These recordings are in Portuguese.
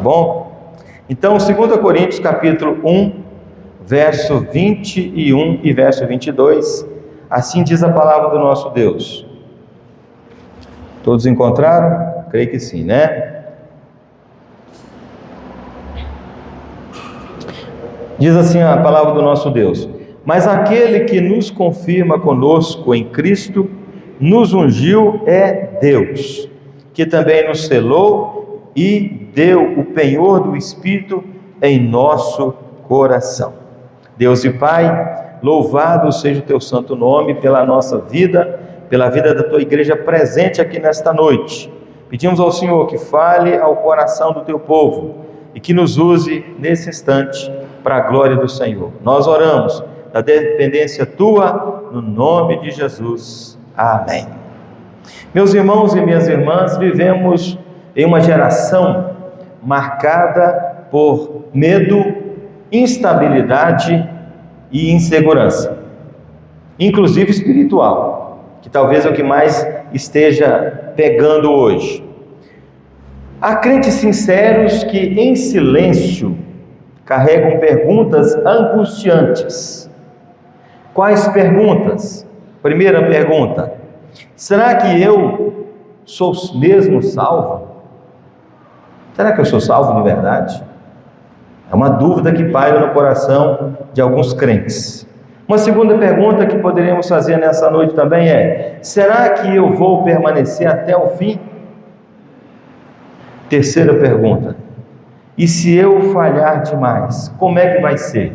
bom? Então, 2 Coríntios capítulo 1, verso 21 e verso 22, assim diz a palavra do nosso Deus. Todos encontraram? Creio que sim, né? Diz assim a palavra do nosso Deus: mas aquele que nos confirma conosco em Cristo, nos ungiu é Deus, que também nos selou e deu o penhor do Espírito em nosso coração. Deus e Pai, louvado seja o teu santo nome pela nossa vida, pela vida da tua igreja presente aqui nesta noite. Pedimos ao Senhor que fale ao coração do teu povo e que nos use nesse instante para a glória do Senhor. Nós oramos da dependência tua, no nome de Jesus. Amém. Meus irmãos e minhas irmãs, vivemos em uma geração marcada por medo, instabilidade e insegurança, inclusive espiritual, que talvez é o que mais esteja pegando hoje. Há crentes sinceros que em silêncio carregam perguntas angustiantes. Quais perguntas? Primeira pergunta: será que eu sou mesmo salvo? Será que eu sou salvo de verdade? É uma dúvida que paira no coração de alguns crentes. Uma segunda pergunta que poderíamos fazer nessa noite também é: será que eu vou permanecer até o fim? Terceira pergunta: e se eu falhar demais, como é que vai ser?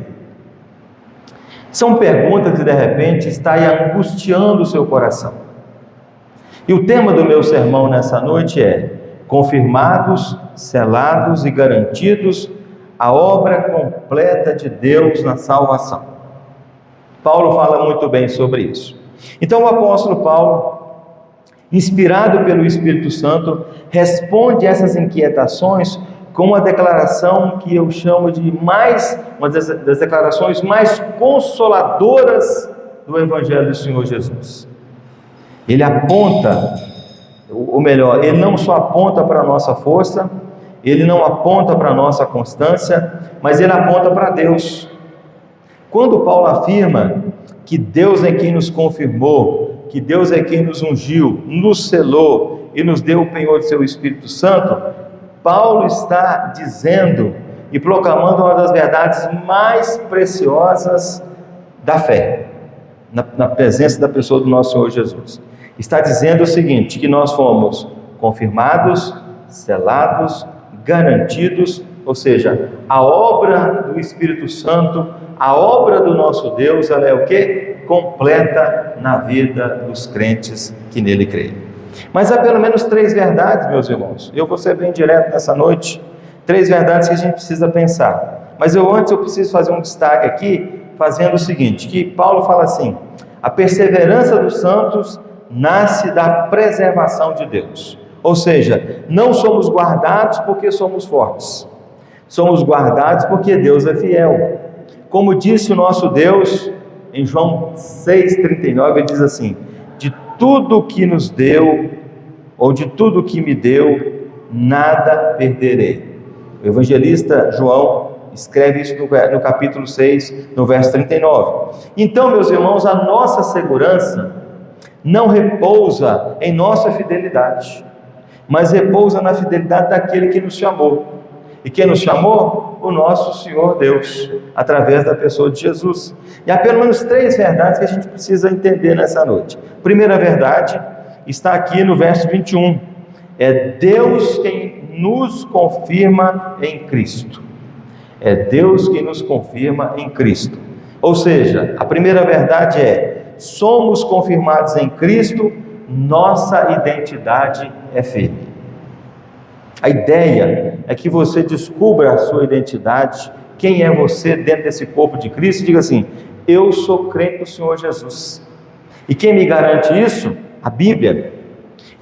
São perguntas que de repente está aí angustiando o seu coração. E o tema do meu sermão nessa noite é: confirmados, selados e garantidos, a obra completa de Deus na salvação. Paulo fala muito bem sobre isso. Então o apóstolo Paulo, inspirado pelo Espírito Santo, responde essas inquietações com uma declaração que eu chamo de uma das declarações mais consoladoras do Evangelho do Senhor Jesus. Ele aponta, ou melhor, ele não só aponta para a nossa força, ele não aponta para a nossa constância, mas ele aponta para Deus. Quando Paulo afirma que Deus é quem nos confirmou, que Deus é quem nos ungiu, nos selou e nos deu o penhor do seu Espírito Santo, Paulo está dizendo e proclamando uma das verdades mais preciosas da fé, na presença da pessoa do nosso Senhor Jesus. Está dizendo o seguinte: que nós fomos confirmados, selados, garantidos, ou seja, a obra do Espírito Santo, a obra do nosso Deus, ela é o quê? Completa na vida dos crentes que nele creem. Mas há pelo menos 3 verdades, meus irmãos. Eu vou ser bem direto nessa noite. 3 verdades que a gente precisa pensar. Mas antes eu preciso fazer um destaque aqui, fazendo o seguinte, que Paulo fala assim: a perseverança dos santos nasce da preservação de Deus. Ou seja, não somos guardados porque somos fortes. Somos guardados porque Deus é fiel. Como disse o nosso Deus em João 6,39, ele diz assim: de tudo que nos deu, ou de tudo que me deu, nada perderei. O evangelista João escreve isso no capítulo 6, no verso 39. Então, meus irmãos, a nossa segurança não repousa em nossa fidelidade, mas repousa na fidelidade daquele que nos chamou. E quem nos chamou? O nosso Senhor Deus, através da pessoa de Jesus. E há pelo menos 3 verdades que a gente precisa entender nessa noite. Primeira verdade está aqui no verso 21. É Deus quem nos confirma em Cristo. É Deus quem nos confirma em Cristo. Ou seja, a primeira verdade é: somos confirmados em Cristo, nossa identidade é firme. A ideia é que você descubra a sua identidade, quem é você dentro desse corpo de Cristo, e diga assim: eu sou crente do Senhor Jesus. E quem me garante isso? A Bíblia.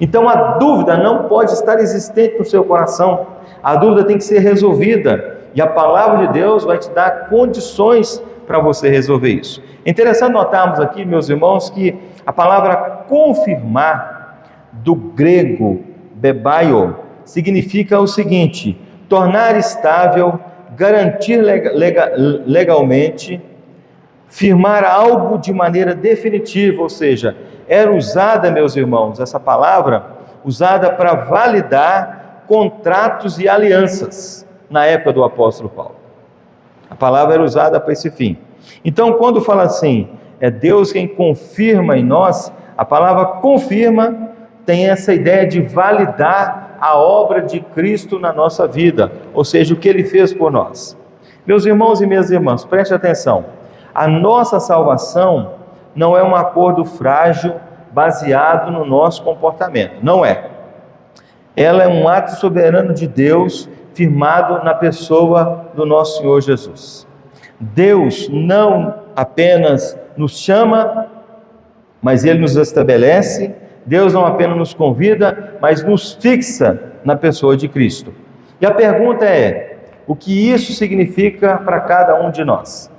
Então a dúvida não pode estar existente no seu coração, a dúvida tem que ser resolvida, e a palavra de Deus vai te dar condições para você resolver isso. É interessante notarmos aqui, meus irmãos, que a palavra confirmar, do grego bebaio, significa o seguinte: tornar estável, garantir legalmente, firmar algo de maneira definitiva, ou seja, era usada, meus irmãos, essa palavra, usada para validar contratos e alianças na época do apóstolo Paulo. A palavra era usada para esse fim. Então, quando fala assim, é Deus quem confirma em nós, a palavra confirma tem essa ideia de validar a obra de Cristo na nossa vida, ou seja, o que Ele fez por nós. Meus irmãos e minhas irmãs, preste atenção, a nossa salvação não é um acordo frágil baseado no nosso comportamento, não é. Ela é um ato soberano de Deus, firmado na pessoa do nosso Senhor Jesus. Deus não apenas nos chama, mas Ele nos estabelece. Deus não apenas nos convida, mas nos fixa na pessoa de Cristo. E a pergunta é, o que isso significa para cada um de nós?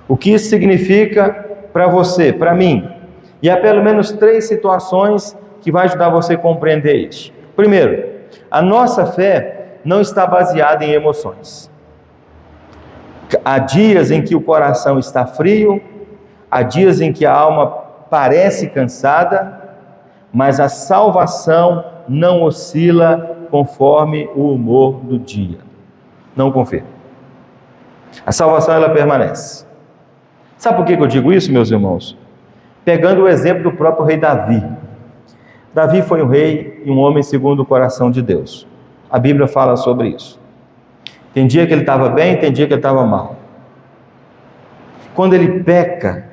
O que isso significa para você, para mim? E há pelo menos 3 situações que vai ajudar você a compreender isso. Primeiro, a nossa fé não está baseada em emoções. Há dias em que o coração está frio, há dias em que a alma parece cansada, mas a salvação não oscila conforme o humor do dia. Não confia. A salvação, ela permanece. Sabe por que eu digo isso, meus irmãos? Pegando o exemplo do próprio rei Davi. Davi foi um rei e um homem segundo o coração de Deus. A Bíblia fala sobre isso. Tem dia que ele estava bem, tem dia que ele estava mal. Quando ele peca,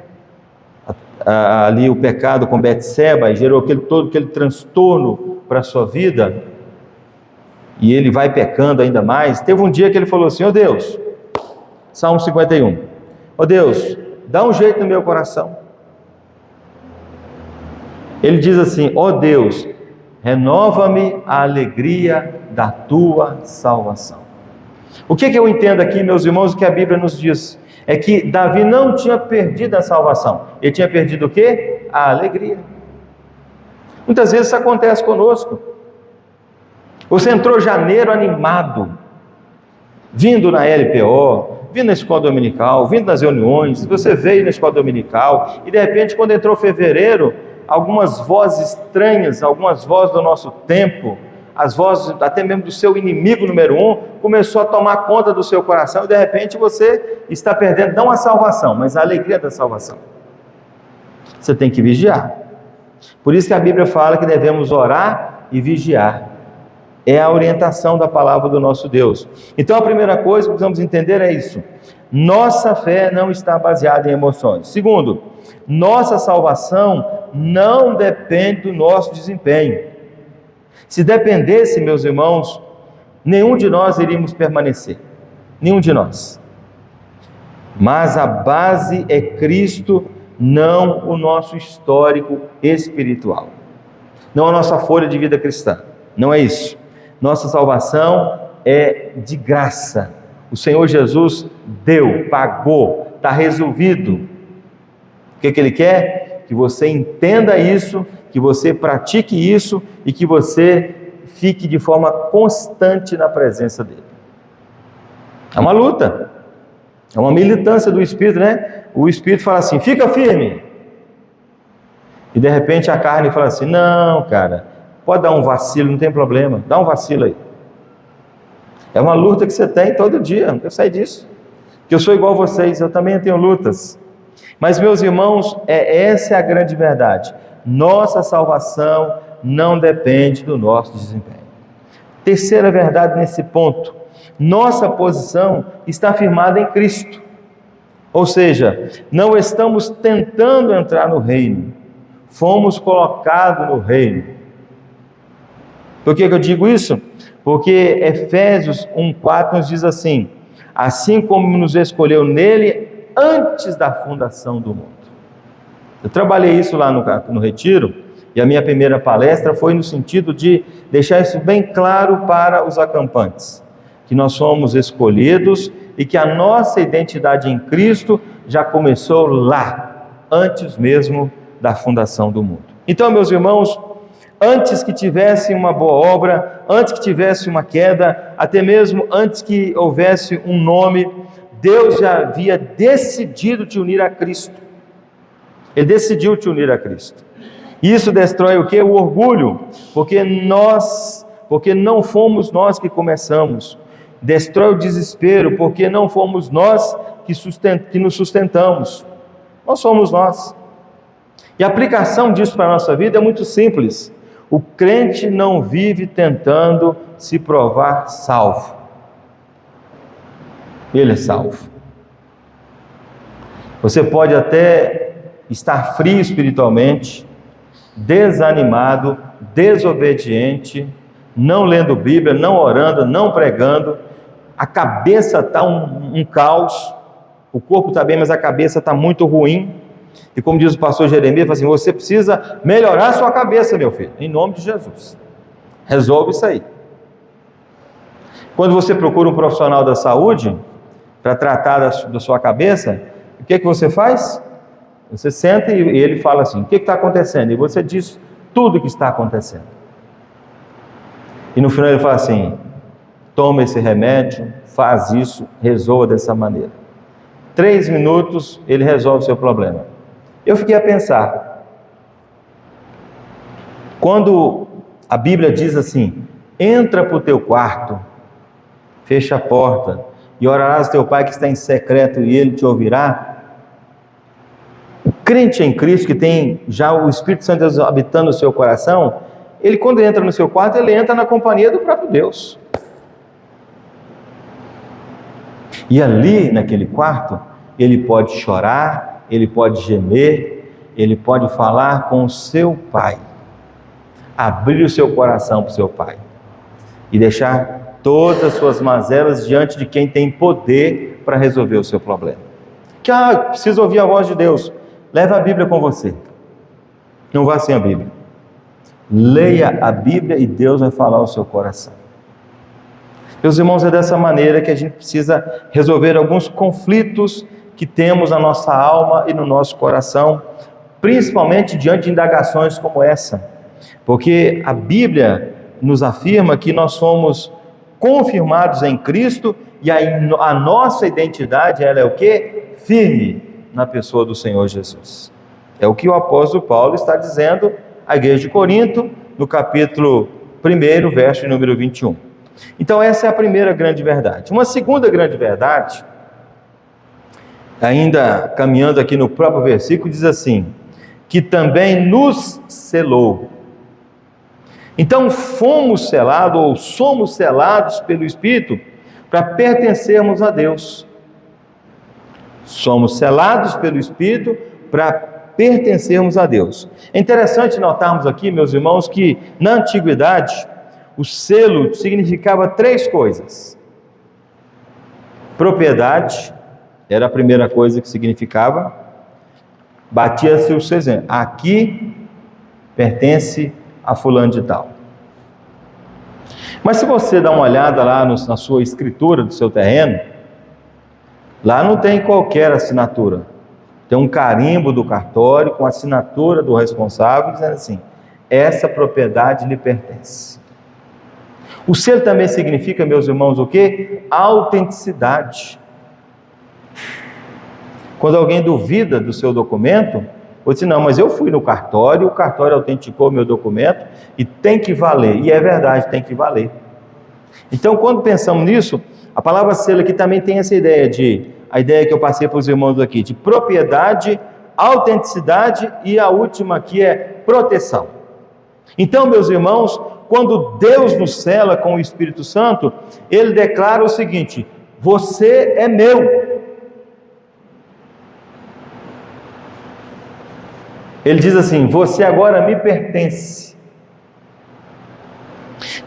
ali o pecado com Betseba, e gerou todo aquele transtorno para a sua vida, e ele vai pecando ainda mais, teve um dia que ele falou assim, ó Deus, Salmo 51, ó Deus, dá um jeito no meu coração. Ele diz assim, ó Deus, renova-me a alegria da tua salvação. O que eu entendo aqui, meus irmãos, o que a Bíblia nos diz? É que Davi não tinha perdido a salvação. Ele tinha perdido o quê? A alegria. Muitas vezes isso acontece conosco. Você entrou janeiro animado, vindo na LPO, vindo na escola dominical, vindo nas reuniões, você veio na escola dominical, e de repente quando entrou fevereiro, algumas vozes estranhas, algumas vozes do nosso tempo, as vozes até mesmo do seu inimigo número 1, começou a tomar conta do seu coração e de repente você está perdendo não a salvação, mas a alegria da salvação. Você tem que vigiar. Por isso que a Bíblia fala que devemos orar e vigiar. É a orientação da palavra do nosso Deus. Então a primeira coisa que precisamos entender é isso. Nossa fé não está baseada em emoções. Segundo, nossa salvação não depende do nosso desempenho. Se dependesse, meus irmãos, nenhum de nós iríamos permanecer. Nenhum de nós. Mas a base é Cristo, não o nosso histórico espiritual. Não a nossa folha de vida cristã. Não é isso. Nossa salvação é de graça. O Senhor Jesus deu, pagou, está resolvido. O que Ele quer? Que você entenda isso, que você pratique isso e que você fique de forma constante na presença dEle. É uma luta, é uma militância do Espírito, né? O Espírito fala assim, fica firme. E de repente a carne fala assim, não, cara, pode dar um vacilo, não tem problema, dá um vacilo aí. É uma luta que você tem todo dia, não quero sair disso. Que eu sou igual a vocês, eu também tenho lutas. Mas, meus irmãos, essa é a grande verdade. Nossa salvação não depende do nosso desempenho. Terceira verdade nesse ponto, nossa posição está firmada em Cristo. Ou seja, não estamos tentando entrar no reino, fomos colocados no reino. Por que eu digo isso? Porque Efésios 1,4 nos diz assim, assim como nos escolheu nele antes da fundação do mundo. Eu trabalhei isso lá no retiro, e a minha primeira palestra foi no sentido de deixar isso bem claro para os acampantes, que nós somos escolhidos e que a nossa identidade em Cristo já começou lá, antes mesmo da fundação do mundo. Então, meus irmãos, antes que tivessem uma boa obra, antes que tivesse uma queda, até mesmo antes que houvesse um nome, Deus já havia decidido te unir a Cristo. Ele decidiu te unir a Cristo. Isso destrói o quê? O orgulho, porque não fomos nós que começamos. Destrói o desespero, porque não fomos nós que nos sustentamos. Não somos nós. E a aplicação disso para a nossa vida é muito simples. O crente não vive tentando se provar salvo. Ele é salvo. Você pode até estar frio espiritualmente, desanimado, desobediente, não lendo Bíblia, não orando, não pregando, a cabeça está um caos, o corpo está bem, mas a cabeça está muito ruim, e como diz o pastor Jeremias, fala assim, você precisa melhorar a sua cabeça, meu filho, em nome de Jesus, resolve isso aí. Quando você procura um profissional da saúde, para tratar da sua cabeça, o que você faz? Você senta e ele fala assim, o que está acontecendo? E você diz tudo o que está acontecendo. E no final ele fala assim, toma esse remédio, faz isso, resolva dessa maneira. 3 minutos, ele resolve o seu problema. Eu fiquei a pensar, quando a Bíblia diz assim, entra para o teu quarto, fecha a porta, e orarás ao teu Pai que está em secreto e Ele te ouvirá. O crente em Cristo, que tem já o Espírito Santo de Deus habitando no seu coração, ele quando entra no seu quarto, ele entra na companhia do próprio Deus. E ali, naquele quarto, ele pode chorar, ele pode gemer, ele pode falar com o seu Pai. Abrir o seu coração para o seu Pai. E deixar todas as suas mazelas diante de quem tem poder para resolver o seu problema. Que precisa ouvir a voz de Deus. Leve a Bíblia com você. Não vá sem a Bíblia. Leia a Bíblia e Deus vai falar ao seu coração. Meus irmãos, é dessa maneira que a gente precisa resolver alguns conflitos que temos na nossa alma e no nosso coração, principalmente diante de indagações como essa. Porque a Bíblia nos afirma que nós somos confirmados em Cristo e a nossa identidade, ela é o quê? Firme na pessoa do Senhor Jesus. É o que o apóstolo Paulo está dizendo à igreja de Corinto, no capítulo 1, verso número 21. Então essa é a primeira grande verdade. Uma segunda grande verdade, ainda caminhando aqui no próprio versículo, diz assim, que também nos selou. Então fomos selados, ou somos selados pelo Espírito, para pertencermos a Deus. Somos selados pelo Espírito para pertencermos a Deus. É interessante notarmos aqui, meus irmãos, que na antiguidade, o selo significava 3 coisas. Propriedade, era a primeira coisa que significava. Batia-se o selo, aqui pertence a fulano de tal. Mas se você dá uma olhada lá na sua escritura do seu terreno, lá não tem qualquer assinatura. Tem um carimbo do cartório com a assinatura do responsável, dizendo assim, essa propriedade lhe pertence. O selo também significa, meus irmãos, o quê? Autenticidade. Quando alguém duvida do seu documento, ou diz, não, mas eu fui no cartório, o cartório autenticou meu documento e tem que valer. E é verdade, tem que valer. Então, quando pensamos nisso, a palavra selo aqui também tem essa ideia a ideia que eu passei para os irmãos aqui, de propriedade, autenticidade e a última aqui é proteção. Então, meus irmãos, quando Deus nos sela com o Espírito Santo, Ele declara o seguinte, você é meu. Ele diz assim, você agora me pertence.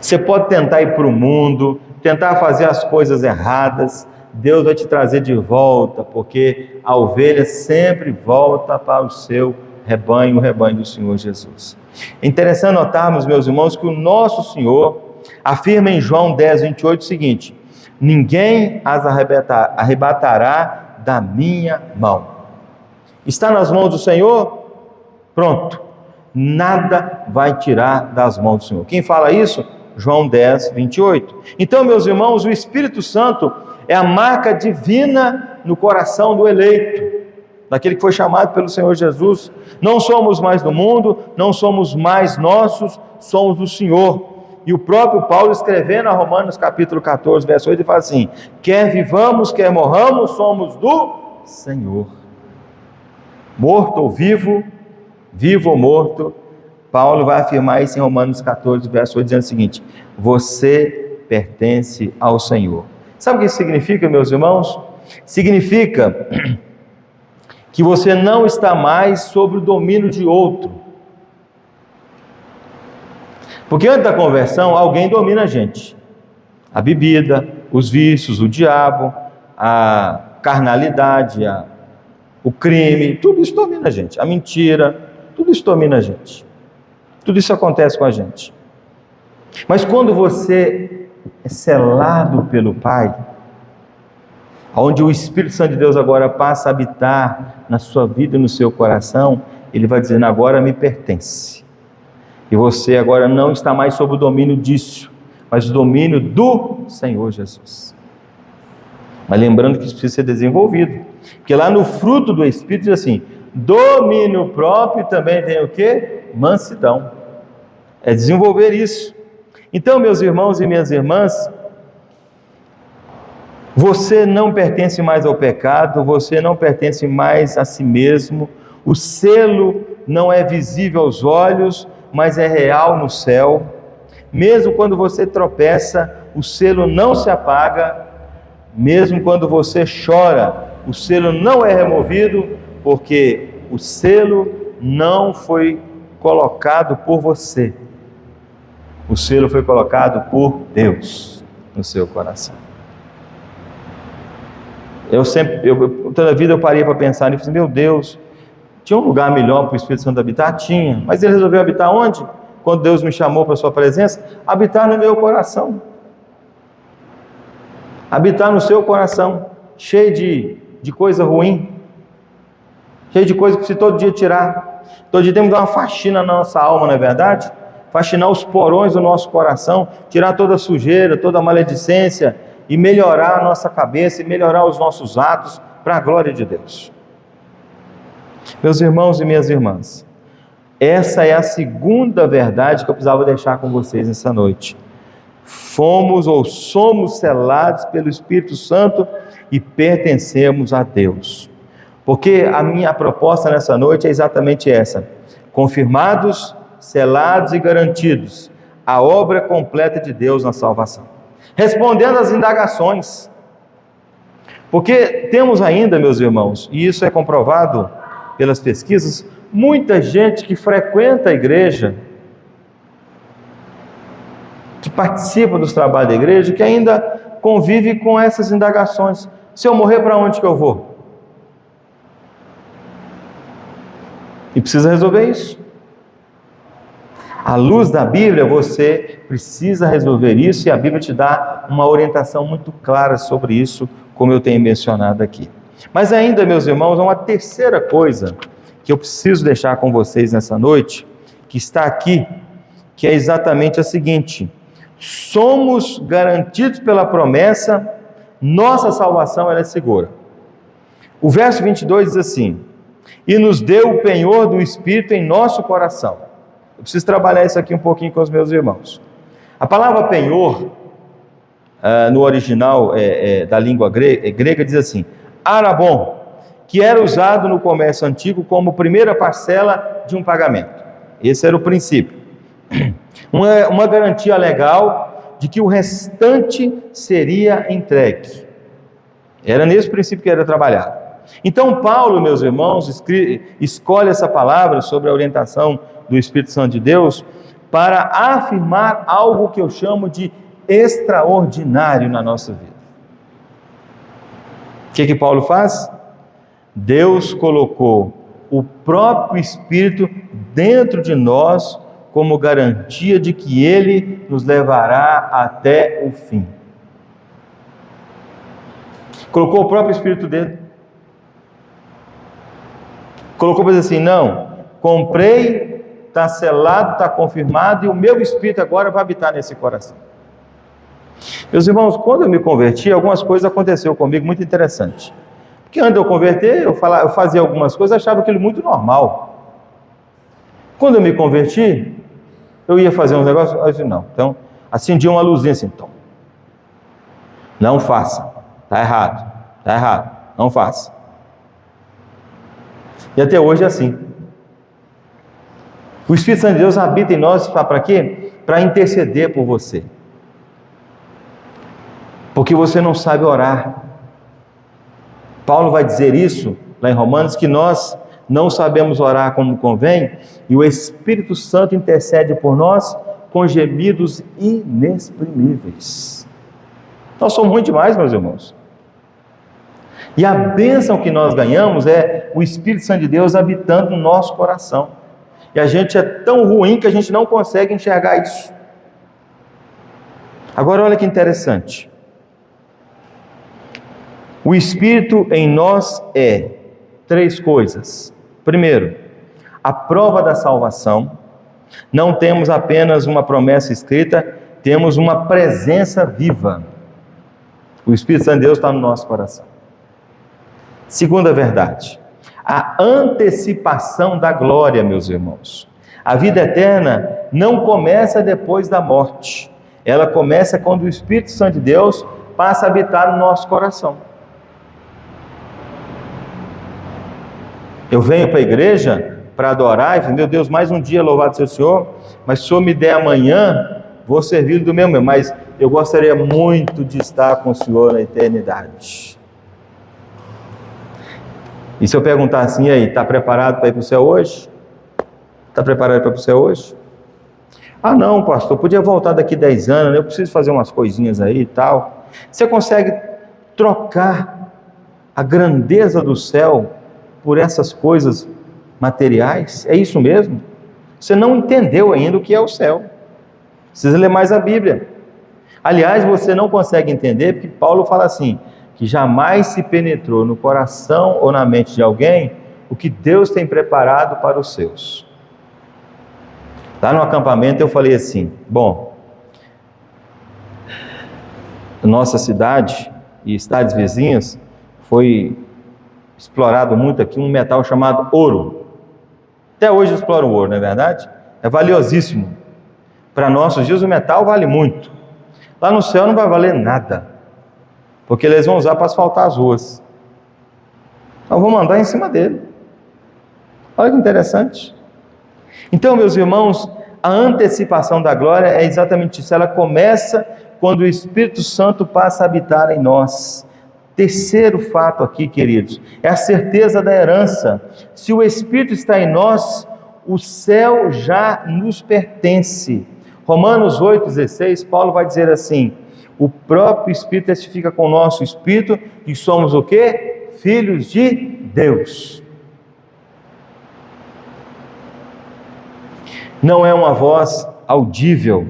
Você pode tentar ir para o mundo, tentar fazer as coisas erradas, Deus vai te trazer de volta, porque a ovelha sempre volta para o seu rebanho, o rebanho do Senhor Jesus. É interessante notarmos, meus irmãos, que o nosso Senhor afirma em João 10, 28 o seguinte, ninguém as arrebatará da minha mão. Está nas mãos do Senhor? Pronto, nada vai tirar das mãos do Senhor. Quem fala isso? João 10, 28. Então, meus irmãos, o Espírito Santo é a marca divina no coração do eleito, daquele que foi chamado pelo Senhor Jesus. Não somos mais do mundo, não somos mais nossos, somos do Senhor. E o próprio Paulo, escrevendo a Romanos capítulo 14, verso 8, ele fala assim: quer vivamos, quer morramos, somos do Senhor. Morto ou vivo, vivo ou morto, Paulo vai afirmar isso em Romanos 14, verso 8, dizendo o seguinte: você pertence ao Senhor. Sabe o que isso significa, meus irmãos? Significa que você não está mais sob o domínio de outro. Porque antes da conversão, alguém domina a gente. A bebida, os vícios, o diabo, a carnalidade, o crime, tudo isso domina a gente. A mentira, tudo isso domina a gente. Tudo isso acontece com a gente. Mas quando você é selado pelo Pai, onde o Espírito Santo de Deus agora passa a habitar na sua vida e no seu coração, Ele vai dizendo: agora me pertence. E você agora não está mais sob o domínio disso, mas o domínio do Senhor Jesus. Mas lembrando que isso precisa ser desenvolvido, porque lá no fruto do Espírito diz assim: domínio próprio também tem o quê? Mansidão. É desenvolver isso. Então, meus irmãos e minhas irmãs, você não pertence mais ao pecado, você não pertence mais a si mesmo, o selo não é visível aos olhos, mas é real no céu. Mesmo quando você tropeça, o selo não se apaga. Mesmo quando você chora, o selo não é removido, porque o selo não foi colocado por você. O selo foi colocado por Deus no seu coração. Toda a vida eu parei para pensar nisso, meu Deus, tinha um lugar melhor para o Espírito Santo habitar? Tinha, mas ele resolveu habitar onde? Quando Deus me chamou para a sua presença, habitar no meu coração. Habitar no seu coração, cheio de coisa ruim, cheio de coisa que precisa todo dia tirar. Todo dia temos que dar uma faxina na nossa alma, não é verdade? Faxinar os porões do nosso coração, tirar toda a sujeira, toda a maledicência, e melhorar a nossa cabeça, e melhorar os nossos atos, para a glória de Deus. Meus irmãos e minhas irmãs, essa é a segunda verdade que eu precisava deixar com vocês nessa noite. Fomos ou somos selados pelo Espírito Santo e pertencemos a Deus. Porque a minha proposta nessa noite é exatamente essa: confirmados, selados e garantidos, a obra completa de Deus na salvação. Respondendo às indagações, porque temos ainda, meus irmãos, e isso é comprovado pelas pesquisas, muita gente que frequenta a igreja, que participa dos trabalhos da igreja, que ainda convive com essas indagações: se eu morrer, para onde que eu vou? E precisa resolver isso. À luz da Bíblia, você precisa resolver isso, e a Bíblia te dá uma orientação muito clara sobre isso, como eu tenho mencionado aqui. Mas ainda, meus irmãos, há uma terceira coisa que eu preciso deixar com vocês nessa noite, que está aqui, que é exatamente a seguinte: somos garantidos pela promessa, nossa salvação ela é segura. O verso 22 diz assim: e nos deu o penhor do Espírito em nosso coração. Eu preciso trabalhar isso aqui um pouquinho com os meus irmãos. A palavra penhor, no original da língua grega, diz assim: arabon, que era usado no comércio antigo como primeira parcela de um pagamento. Esse era o princípio. Uma garantia legal de que o restante seria entregue. Era nesse princípio que era trabalhado. Então Paulo, meus irmãos, escolhe essa palavra sobre a orientação do Espírito Santo de Deus para afirmar algo que eu chamo de extraordinário na nossa vida. O que Paulo faz? Deus colocou o próprio Espírito dentro de nós como garantia de que Ele nos levará até o fim. Colocou o próprio Espírito dentro. Colocou para dizer assim: não, comprei está selado, está confirmado, e o meu Espírito agora vai habitar nesse coração. Meus irmãos, quando eu me converti, algumas coisas aconteceram comigo muito interessantes. Porque antes de eu converter, eu fazia algumas coisas, achava aquilo muito normal. Quando eu me converti, eu ia fazer uns negócios, eu disse, não. Então, acendia uma luzinha assim, então, não faça, está errado, não faça. E até hoje é assim. O Espírito Santo de Deus habita em nós para quê? Para interceder por você. Porque você não sabe orar. Paulo vai dizer isso lá em Romanos, que nós não sabemos orar como convém, e o Espírito Santo intercede por nós com gemidos inexprimíveis. Nós somos muito demais, meus irmãos. E a bênção que nós ganhamos é o Espírito Santo de Deus habitando no nosso coração. E a gente é tão ruim que a gente não consegue enxergar isso. Agora olha que interessante. O Espírito em nós é 3 coisas. Primeiro, a prova da salvação. Não temos apenas uma promessa escrita, temos uma presença viva. O Espírito Santo de Deus está no nosso coração. Segunda verdade, a antecipação da glória, meus irmãos. A vida eterna não começa depois da morte. Ela começa quando o Espírito Santo de Deus passa a habitar no nosso coração. Eu venho para a igreja para adorar e falo, meu Deus, mais um dia, louvado seja o Senhor, mas se o Senhor me der amanhã, vou servir do mesmo, mas eu gostaria muito de estar com o Senhor na eternidade. E se eu perguntar assim, e aí, está preparado para ir para o céu hoje? Está preparado para ir para o céu hoje? Ah não, pastor, podia voltar daqui 10 anos, eu preciso fazer umas coisinhas aí e tal. Você consegue trocar a grandeza do céu por essas coisas materiais? É isso mesmo? Você não entendeu ainda o que é o céu. Precisa ler mais a Bíblia. Aliás, você não consegue entender, porque Paulo fala assim, que jamais se penetrou no coração ou na mente de alguém o que Deus tem preparado para os seus. Lá no acampamento eu falei assim, bom, nossa cidade e cidades vizinhas foi explorado muito aqui um metal chamado ouro. Até hoje exploram o ouro, não é verdade? É valiosíssimo. Para nossos dias o metal vale muito. Lá no céu não vai valer nada, porque eles vão usar para asfaltar as ruas. Nós vamos andar em cima dele. Olha que interessante. Então, meus irmãos, a antecipação da glória é exatamente isso. Ela começa quando o Espírito Santo passa a habitar em nós. Terceiro fato aqui, queridos, é a certeza da herança. Se o Espírito está em nós, o céu já nos pertence. Romanos 8,16, Paulo vai dizer assim, o próprio Espírito testifica com o nosso Espírito que somos o quê? Filhos de Deus. Não é uma voz audível,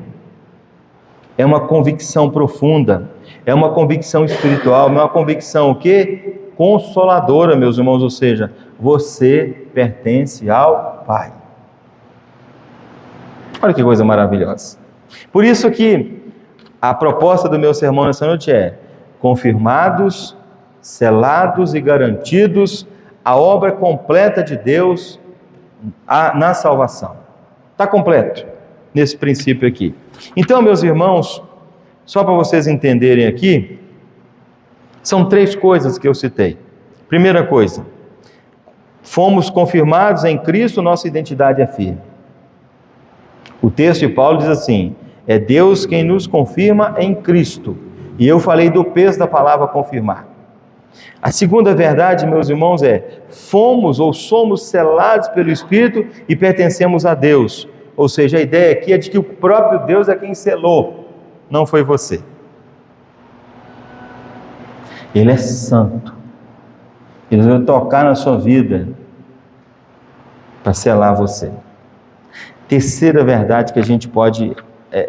é uma convicção profunda, é uma convicção espiritual, é uma convicção o quê? Consoladora, meus irmãos, ou seja, você pertence ao Pai. Olha que coisa maravilhosa. Por isso que a proposta do meu sermão nessa noite é confirmados, selados e garantidos a obra completa de Deus na salvação. Está completo nesse princípio aqui. Então, meus irmãos, só para vocês entenderem aqui, são 3 coisas que eu citei. Primeira coisa, fomos confirmados em Cristo, nossa identidade é firme. O texto de Paulo diz assim, é Deus quem nos confirma em Cristo. E eu falei do peso da palavra confirmar. A segunda verdade, meus irmãos, é fomos ou somos selados pelo Espírito e pertencemos a Deus. Ou seja, a ideia aqui é de que o próprio Deus é quem selou, não foi você. Ele é santo. Ele vai tocar na sua vida para selar você. Terceira verdade que a gente pode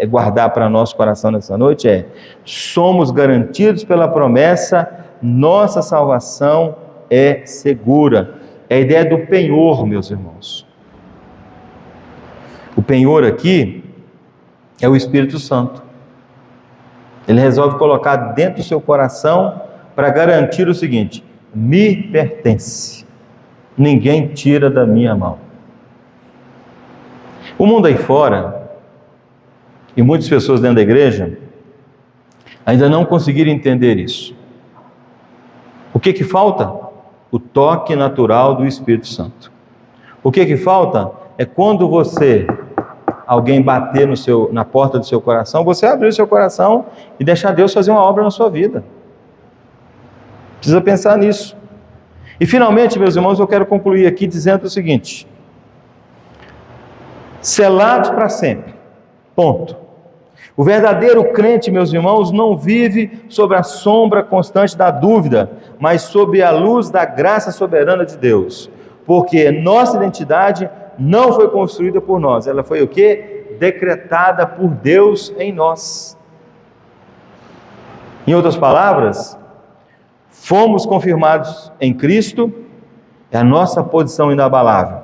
guardar para nosso coração nessa noite é: somos garantidos pela promessa, nossa salvação é segura. É a ideia do penhor, meus irmãos. O penhor aqui é o Espírito Santo. Ele resolve colocar dentro do seu coração para garantir o seguinte: me pertence, ninguém tira da minha mão. O mundo aí fora, e muitas pessoas dentro da igreja, ainda não conseguiram entender isso. O que falta? O toque natural do Espírito Santo. O que falta é quando alguém bater na porta do seu coração, você abrir o seu coração e deixar Deus fazer uma obra na sua vida. Precisa pensar nisso. E finalmente, meus irmãos, eu quero concluir aqui dizendo o seguinte: selados para sempre. Ponto. O verdadeiro crente, meus irmãos, não vive sob a sombra constante da dúvida, mas sob a luz da graça soberana de Deus. Porque nossa identidade não foi construída por nós, ela foi o quê? Decretada por Deus em nós. Em outras palavras, fomos confirmados em Cristo, é a nossa posição inabalável.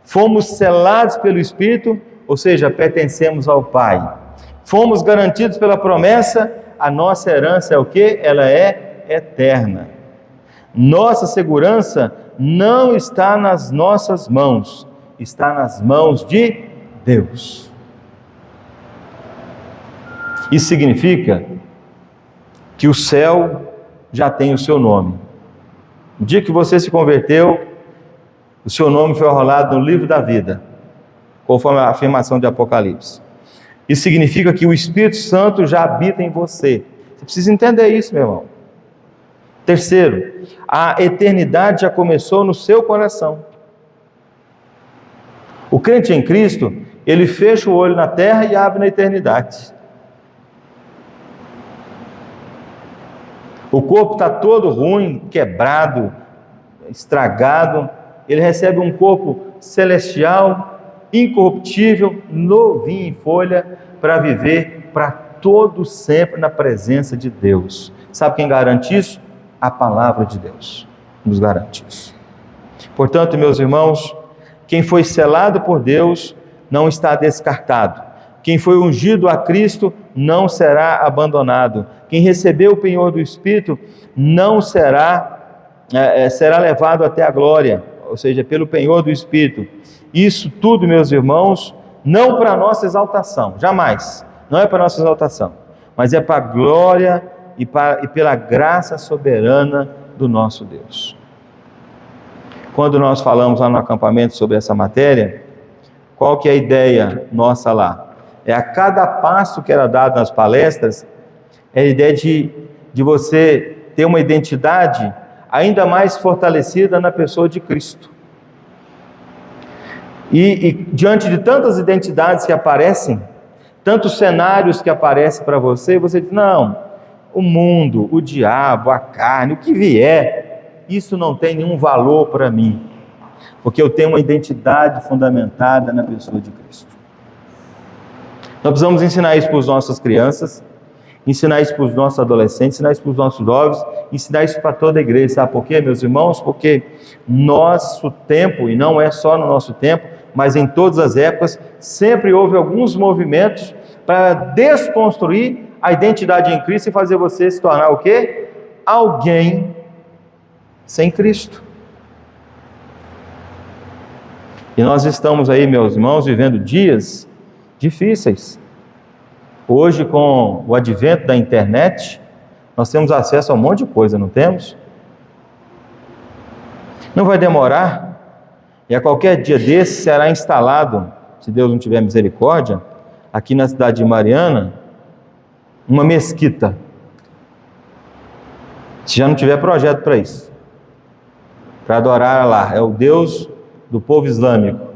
Fomos selados pelo Espírito, ou seja, pertencemos ao Pai. Fomos garantidos pela promessa, a nossa herança é o quê? Ela é eterna. Nossa segurança não está nas nossas mãos, está nas mãos de Deus. Isso significa que o céu já tem o seu nome. No dia que você se converteu, o seu nome foi rolado no livro da vida, conforme a afirmação de Apocalipse. Isso significa que o Espírito Santo já habita em você. Você precisa entender isso, meu irmão. Terceiro, a eternidade já começou no seu coração. O crente em Cristo, ele fecha o olho na terra e abre na eternidade. O corpo está todo ruim, quebrado, estragado. Ele recebe um corpo celestial, incorruptível, novinho em folha, para viver para todo sempre na presença de Deus. Sabe quem garante isso? A palavra de Deus nos garante isso. Portanto, meus irmãos, quem foi selado por Deus não está descartado. Quem foi ungido a Cristo não será abandonado. Quem recebeu o penhor do Espírito não será levado até a glória, ou seja, pelo penhor do Espírito. Isso tudo, meus irmãos, não para nossa exaltação, jamais, não é para nossa exaltação, mas é para a glória e pela graça soberana do nosso Deus. Quando nós falamos lá no acampamento sobre essa matéria, qual que é a ideia nossa lá? É a cada passo que era dado nas palestras, é a ideia de você ter uma identidade ainda mais fortalecida na pessoa de Cristo. E diante de tantas identidades que aparecem, tantos cenários que aparecem para você, você diz: não, o mundo, o diabo, a carne, o que vier, isso não tem nenhum valor para mim, porque eu tenho uma identidade fundamentada na pessoa de Cristo. Nós precisamos ensinar isso para as nossas crianças, ensinar isso para os nossos adolescentes, ensinar isso para os nossos jovens, ensinar isso para toda a igreja. Sabe por quê, meus irmãos? Porque nosso tempo, e não é só no nosso tempo, mas em todas as épocas, sempre houve alguns movimentos para desconstruir a identidade em Cristo e fazer você se tornar o quê? Alguém sem Cristo. E nós estamos aí, meus irmãos, vivendo dias difíceis. Hoje, com o advento da internet, nós temos acesso a um monte de coisa, não temos? Não vai demorar, e a qualquer dia desse será instalado, se Deus não tiver misericórdia, aqui na cidade de Mariana, uma mesquita. Se já não tiver projeto para isso, para adorar lá, é o Deus do povo islâmico.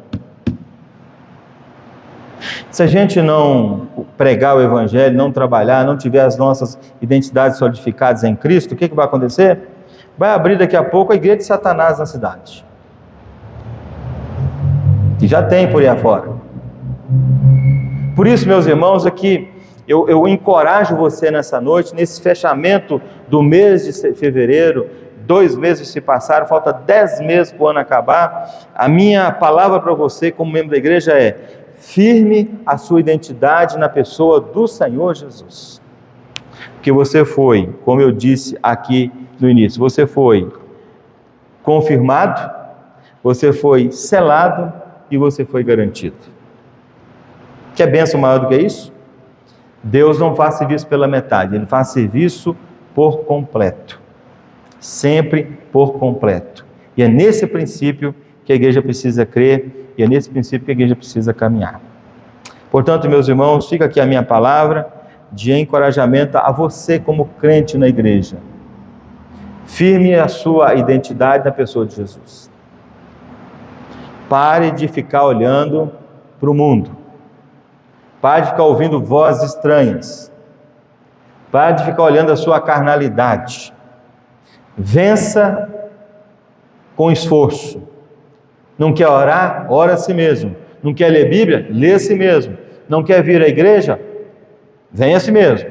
Se a gente não pregar o Evangelho, não trabalhar, não tiver as nossas identidades solidificadas em Cristo, o que vai acontecer? Vai abrir daqui a pouco a igreja de Satanás na cidade. E já tem por aí afora. Por isso, meus irmãos, aqui eu encorajo você nessa noite, nesse fechamento do mês de fevereiro. 2 meses se passaram, falta 10 meses para o ano acabar. A minha palavra para você, como membro da igreja, é: firme a sua identidade na pessoa do Senhor Jesus. Porque você foi, como eu disse aqui no início, você foi confirmado, você foi selado e você foi garantido. Que bênção maior do que isso? Deus não faz serviço pela metade, Ele faz serviço por completo. Sempre por completo. E é nesse princípio que a igreja precisa crer, e é nesse princípio que a igreja precisa caminhar. Portanto, meus irmãos, fica aqui a minha palavra de encorajamento a você como crente na igreja. Firme a sua identidade na pessoa de Jesus. Pare de ficar olhando para o mundo. Pare de ficar ouvindo vozes estranhas. Pare de ficar olhando a sua carnalidade. Vença com esforço. Não quer orar? Ora a si mesmo. Não quer ler Bíblia? Lê a si mesmo. Não quer vir à igreja? Vem a si mesmo.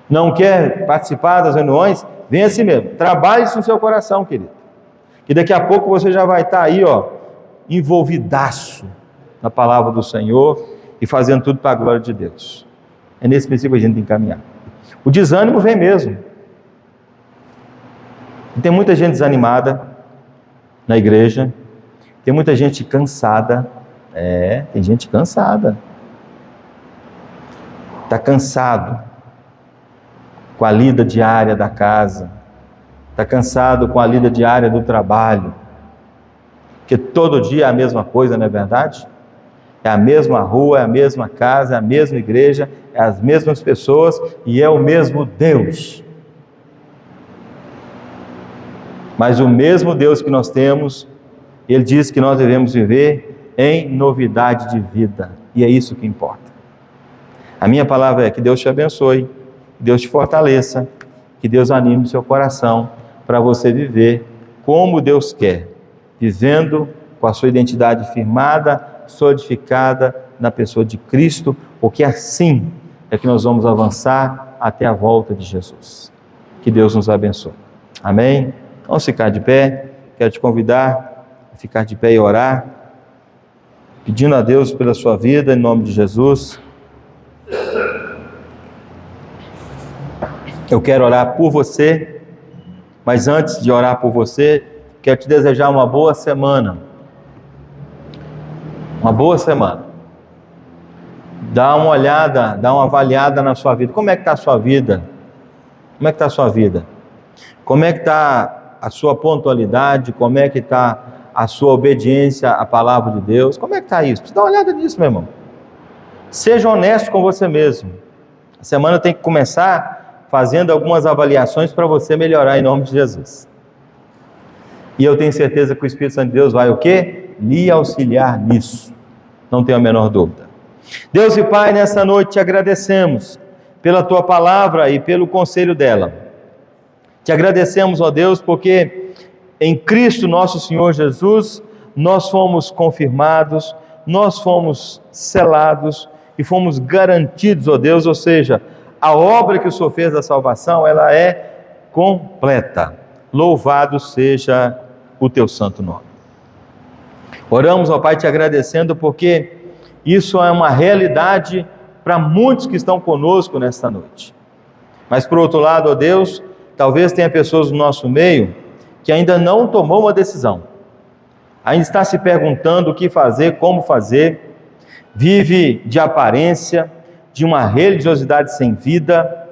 Não quer participar das reuniões? Vem a si mesmo. Trabalhe isso no seu coração, querido. Que daqui a pouco você já vai estar aí, envolvidaço na palavra do Senhor e fazendo tudo para a glória de Deus. É nesse princípio que a gente tem que caminhar. O desânimo vem mesmo. E tem muita gente desanimada na igreja, tem muita gente cansada. Tem gente cansada. Está cansado com a lida diária da casa, está cansado com a lida diária do trabalho, porque todo dia é a mesma coisa, não é verdade? É a mesma rua, é a mesma casa, é a mesma igreja, é as mesmas pessoas e é o mesmo Deus. Mas o mesmo Deus que nós temos, Ele diz que nós devemos viver em novidade de vida, e é isso que importa. A minha palavra é que Deus te abençoe, que Deus te fortaleça, que Deus anime o seu coração para você viver como Deus quer, vivendo com a sua identidade firmada, solidificada na pessoa de Cristo, porque assim é que nós vamos avançar até a volta de Jesus. Que Deus nos abençoe. Amém? Vamos ficar de pé. Quero te convidar a ficar de pé e orar, pedindo a Deus pela sua vida, em nome de Jesus. Eu quero orar por você, mas antes de orar por você, quero te desejar uma boa semana. Uma boa semana. Dá uma olhada, dá uma avaliada na sua vida. Como é que está a sua vida? Como é que está a sua vida? Como é que está a sua pontualidade? Como é que está a sua obediência à palavra de Deus? Como é que está isso? Dá uma olhada nisso, meu irmão. Seja honesto com você mesmo. A semana tem que começar fazendo algumas avaliações para você melhorar em nome de Jesus. E eu tenho certeza que o Espírito Santo de Deus vai o quê? Lhe auxiliar nisso. Não tenho a menor dúvida. Deus e Pai, nessa noite te agradecemos pela tua palavra e pelo conselho dela. Te agradecemos, ó Deus, porque em Cristo nosso Senhor Jesus, nós fomos confirmados, nós fomos selados e fomos garantidos, ó Deus, ou seja, a obra que o Senhor fez da salvação, ela é completa. Louvado seja o teu santo nome. Oramos, ó Pai, te agradecendo porque isso é uma realidade para muitos que estão conosco nesta noite. Mas por outro lado, ó Deus, talvez tenha pessoas no nosso meio que ainda não tomou uma decisão. Ainda está se perguntando o que fazer, como fazer, vive de aparência, de uma religiosidade sem vida,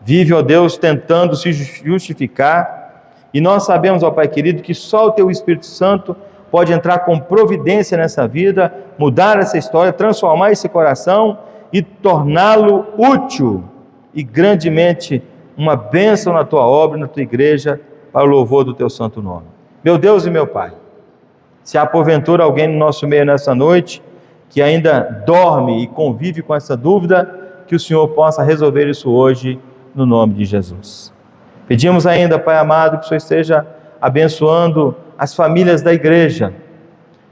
vive, ó Deus, tentando se justificar, e nós sabemos, ó Pai querido, que só o Teu Espírito Santo pode entrar com providência nessa vida, mudar essa história, transformar esse coração e torná-lo útil e grandemente uma bênção na Tua obra, na Tua igreja, para o louvor do Teu santo nome. Meu Deus e meu Pai, se há porventura alguém no nosso meio nessa noite que ainda dorme e convive com essa dúvida, que o Senhor possa resolver isso hoje, no nome de Jesus. Pedimos ainda, Pai amado, que o Senhor esteja abençoando as famílias da igreja,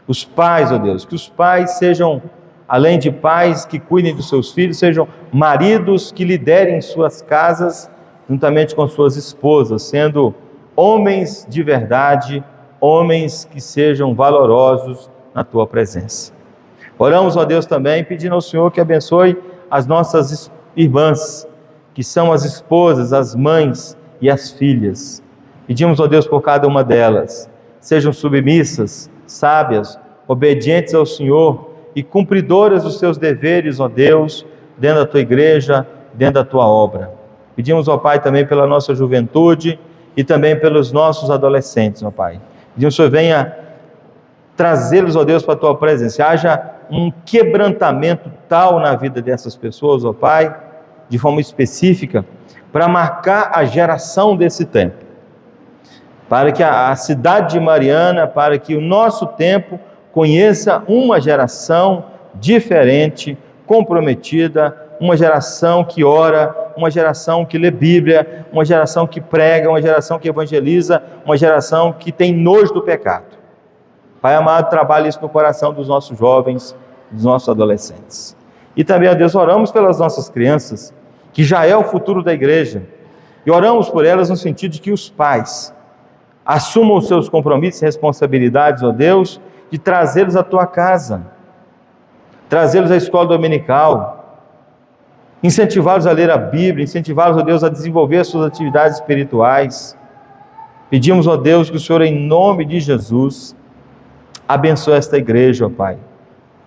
os pais, ó Deus, que os pais sejam, além de pais que cuidem dos seus filhos, sejam maridos que liderem suas casas, juntamente com suas esposas, sendo homens de verdade, homens que sejam valorosos na Tua presença. Oramos, ó Deus, também pedindo ao Senhor que abençoe as nossas irmãs, que são as esposas, as mães e as filhas. Pedimos, ó Deus, por cada uma delas, sejam submissas, sábias, obedientes ao Senhor e cumpridoras dos seus deveres, ó Deus, dentro da Tua igreja, dentro da Tua obra. Pedimos, ó Pai, também pela nossa juventude e também pelos nossos adolescentes, ó Pai. Pedimos que o Senhor venha trazê-los, ó Deus, para a Tua presença. Haja um quebrantamento tal na vida dessas pessoas, ó Pai, de forma específica, para marcar a geração desse tempo. Para que a cidade de Mariana, para que o nosso tempo conheça uma geração diferente, comprometida, uma geração que ora, uma geração que lê Bíblia, uma geração que prega, uma geração que evangeliza, uma geração que tem nojo do pecado. Pai amado, trabalhe isso no coração dos nossos jovens, dos nossos adolescentes. E também, ó Deus, oramos pelas nossas crianças, que já é o futuro da igreja, e oramos por elas no sentido de que os pais assumam os seus compromissos e responsabilidades, ó Deus, de trazê-los à Tua casa, trazê-los à escola dominical, incentivá-los a ler a Bíblia, incentivá-los, ó Deus, a desenvolver as suas atividades espirituais. Pedimos, ó Deus, que o Senhor, em nome de Jesus, abençoe esta igreja, ó Pai,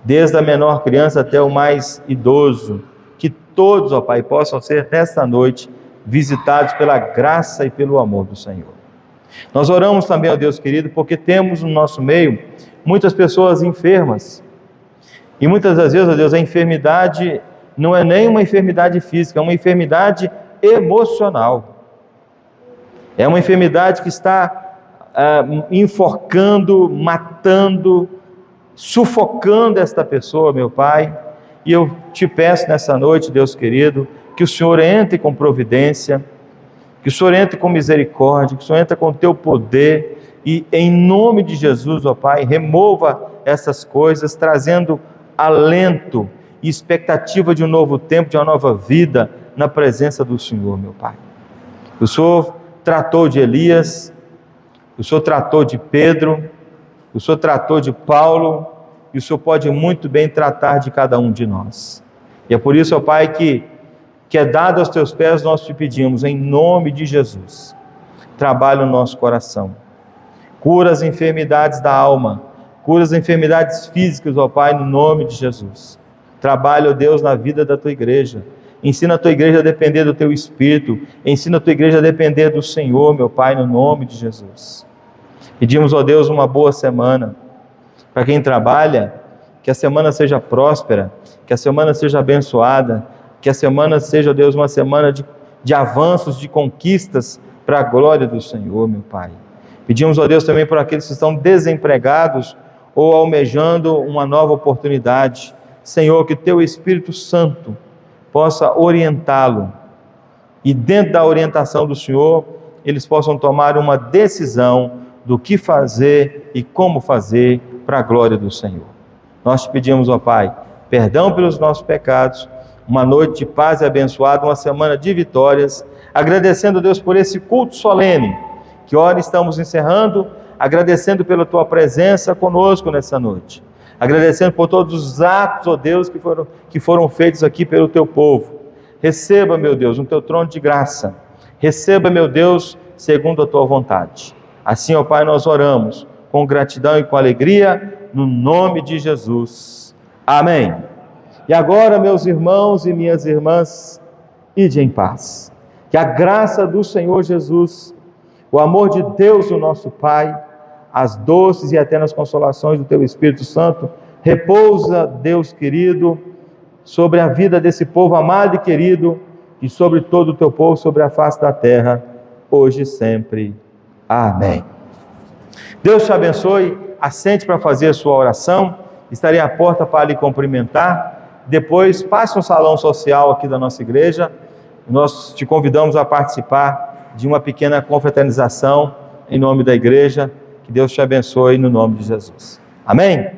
desde a menor criança até o mais idoso, que todos, ó Pai, possam ser nesta noite visitados pela graça e pelo amor do Senhor. Nós oramos também, ó Deus querido, porque temos no nosso meio muitas pessoas enfermas, e muitas das vezes, ó Deus, a enfermidade não é nem uma enfermidade física, é uma enfermidade emocional, é uma enfermidade que está enforcando, matando, sufocando esta pessoa, meu Pai. E eu te peço nessa noite, Deus querido, que o Senhor entre com providência, que o Senhor entre com misericórdia, que o Senhor entre com o Teu poder, e em nome de Jesus, ó Pai, remova essas coisas, trazendo alento e expectativa de um novo tempo, de uma nova vida na presença do Senhor, meu Pai. O Senhor tratou de Elias, o Senhor tratou de Pedro, o Senhor tratou de Paulo, e o Senhor pode muito bem tratar de cada um de nós. E é por isso, ó Pai, que é dado aos Teus pés, nós te pedimos, em nome de Jesus, trabalha o nosso coração, cura as enfermidades da alma, cura as enfermidades físicas, ó Pai, no nome de Jesus. Trabalha, ó Deus, na vida da Tua igreja, ensina a Tua igreja a depender do Teu Espírito, ensina a Tua igreja a depender do Senhor, meu Pai, no nome de Jesus. Pedimos, ó Deus, uma boa semana. Para quem trabalha, que a semana seja próspera, que a semana seja abençoada, que a semana seja, ó Deus, uma semana de avanços, de conquistas para a glória do Senhor, meu Pai. Pedimos, ó Deus, também por aqueles que estão desempregados ou almejando uma nova oportunidade. Senhor, que Teu Espírito Santo possa orientá-lo, e dentro da orientação do Senhor, eles possam tomar uma decisão do que fazer e como fazer para a glória do Senhor. Nós te pedimos, ó Pai, perdão pelos nossos pecados, uma noite de paz e abençoada, uma semana de vitórias, agradecendo a Deus por esse culto solene, que ora estamos encerrando, agradecendo pela Tua presença conosco nessa noite, agradecendo por todos os atos, ó Deus, que foram feitos aqui pelo Teu povo. Receba, meu Deus, no Teu trono de graça, receba, meu Deus, segundo a Tua vontade. Assim, ó Pai, nós oramos com gratidão e com alegria, no nome de Jesus. Amém. E agora, meus irmãos e minhas irmãs, ide em paz. Que a graça do Senhor Jesus, o amor de Deus, o nosso Pai, as doces e eternas consolações do Teu Espírito Santo, repousa, Deus querido, sobre a vida desse povo amado e querido, e sobre todo o Teu povo, sobre a face da terra, hoje e sempre. Amém. Deus te abençoe, assente para fazer a sua oração, estarei à porta para lhe cumprimentar, depois passe um salão social aqui da nossa igreja, nós te convidamos a participar de uma pequena confraternização em nome da igreja, que Deus te abençoe no nome de Jesus. Amém?